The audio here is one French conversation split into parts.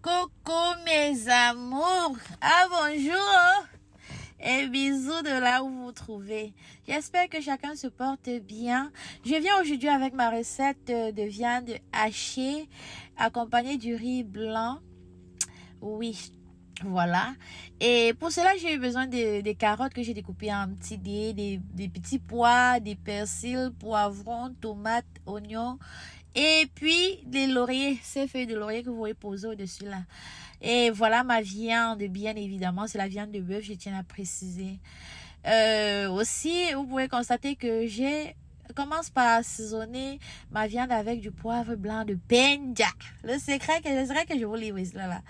Coucou mes amours, bonjour et bisous de là où vous vous trouvez. J'espère que chacun se porte bien. Je viens aujourd'hui avec ma recette de viande hachée accompagnée du riz blanc. Oui, voilà. Et pour cela, j'ai eu besoin des carottes que j'ai découpées en petits dés, des petits pois, des persils, poivrons, tomates, oignons. Et puis, des lauriers, ces feuilles de laurier que vous voyez posées au-dessus là. Et voilà ma viande, bien évidemment, c'est la viande de bœuf, je tiens à préciser. Aussi, vous pouvez constater que commence par assaisonner ma viande avec du poivre blanc de Penja. Le secret que je vous livre là.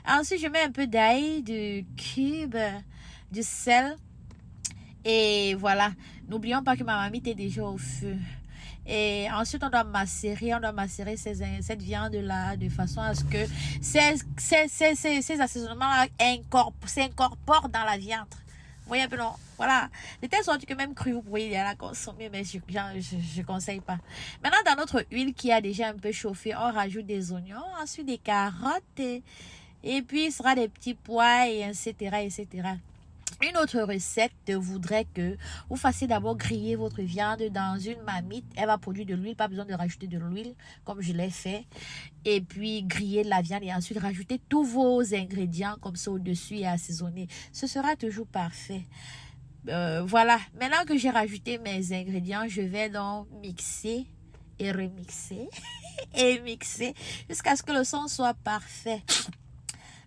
Ensuite, je mets un peu d'ail, du cube, du sel. Et voilà. N'oublions pas que ma mamie était déjà au feu. Et ensuite, on doit macérer cette viande-là de façon à ce que ces assaisonnements-là s'incorporent dans la viande. Vous voyez un peu, non? Voilà. De telle sorte que même cru, vous pouvez la consommer, mais je conseille pas. Maintenant, dans notre huile qui a déjà un peu chauffé, on rajoute des oignons, ensuite des carottes, et puis il sera des petits pois, et etc., etc. Une autre recette voudrait que vous fassiez d'abord griller votre viande dans une marmite. Elle va produire de l'huile, pas besoin de rajouter de l'huile comme je l'ai fait. Et puis griller la viande et ensuite rajouter tous vos ingrédients comme ça au-dessus et assaisonner. Ce sera toujours parfait. Voilà, maintenant que j'ai rajouté mes ingrédients, je vais donc mixer et remixer et mixer jusqu'à ce que le son soit parfait.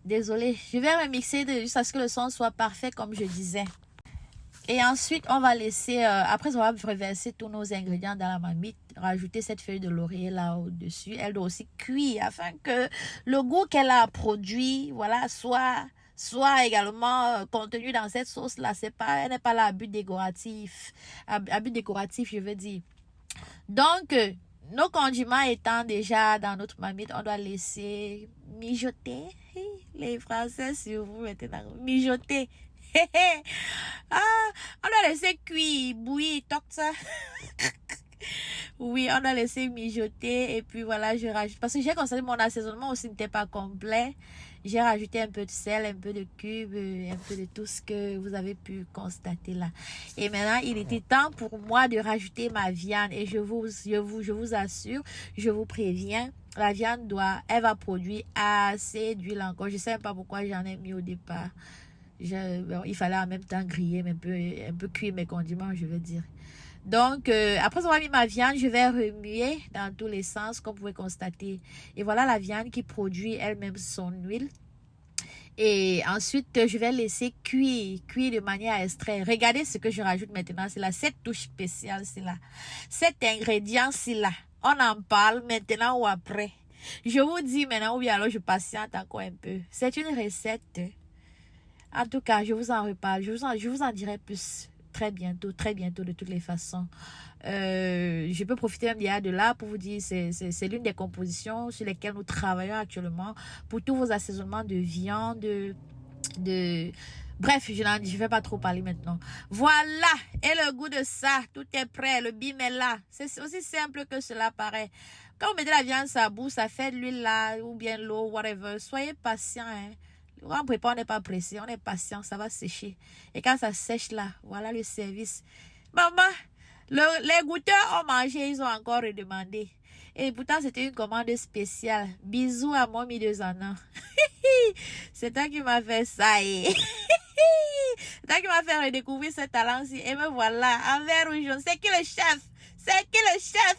Désolée, je vais remixer jusqu'à ce que le son soit parfait comme je disais. Et ensuite, on va laisser, après avoir reversé tous nos ingrédients dans la marmite, rajouter cette feuille de laurier là au-dessus. Elle doit aussi cuire afin que le goût qu'elle a produit, voilà, soit également contenu dans cette sauce là. Elle n'est pas là à but décoratif, je veux dire. Donc, nos condiments étant déjà dans notre marmite, on doit laisser mijoter. Les Français sur vous maintenant, mijoter. On doit laisser cuire, bouillir, toc ça. Oui, on a laissé mijoter et puis voilà, je rajoute. Parce que j'ai constaté mon assaisonnement aussi n'était pas complet. J'ai rajouté un peu de sel, un peu de cube, un peu de tout ce que vous avez pu constater là. Et maintenant, il était temps pour moi de rajouter ma viande. Et je vous assure, je vous préviens, la viande elle va produire assez d'huile encore. Je sais pas pourquoi j'en ai mis au départ. Il fallait en même temps griller, mais un peu cuire mes condiments, je veux dire. Donc, après avoir mis ma viande, je vais remuer dans tous les sens, comme vous pouvez constater. Et voilà la viande qui produit elle-même son huile. Et ensuite, je vais laisser cuire de manière à extraire. Regardez ce que je rajoute maintenant. C'est là, cette touche spéciale, c'est là. Cet ingrédient, c'est là. On en parle maintenant ou après. Je vous dis maintenant, ou bien alors je patiente encore un peu. C'est une recette. En tout cas, je vous en reparle. Je vous en dirai plus. Très bientôt, de toutes les façons. Je peux profiter même de là pour vous dire, c'est l'une des compositions sur lesquelles nous travaillons actuellement pour tous vos assaisonnements de viande, Bref, je vais pas trop parler maintenant. Voilà, et le goût de ça, tout est prêt, le bim est là. C'est aussi simple que cela paraît. Quand vous mettez la viande sur la bouche, ça fait de l'huile là, ou bien l'eau, whatever. Soyez patient, hein. Quand on prépare, on n'est pas pressé, on est patient, ça va sécher. Et quand ça sèche là, voilà le service. Maman, les goûteurs ont mangé, ils ont encore redemandé. Et pourtant, c'était une commande spéciale. Bisous à Mommy de Zana. C'est toi qui m'a fait ça. C'est toi qui m'a fait redécouvrir ce talent-ci. Et me voilà, en vert ou jaune. C'est qui le chef? C'est qui le chef?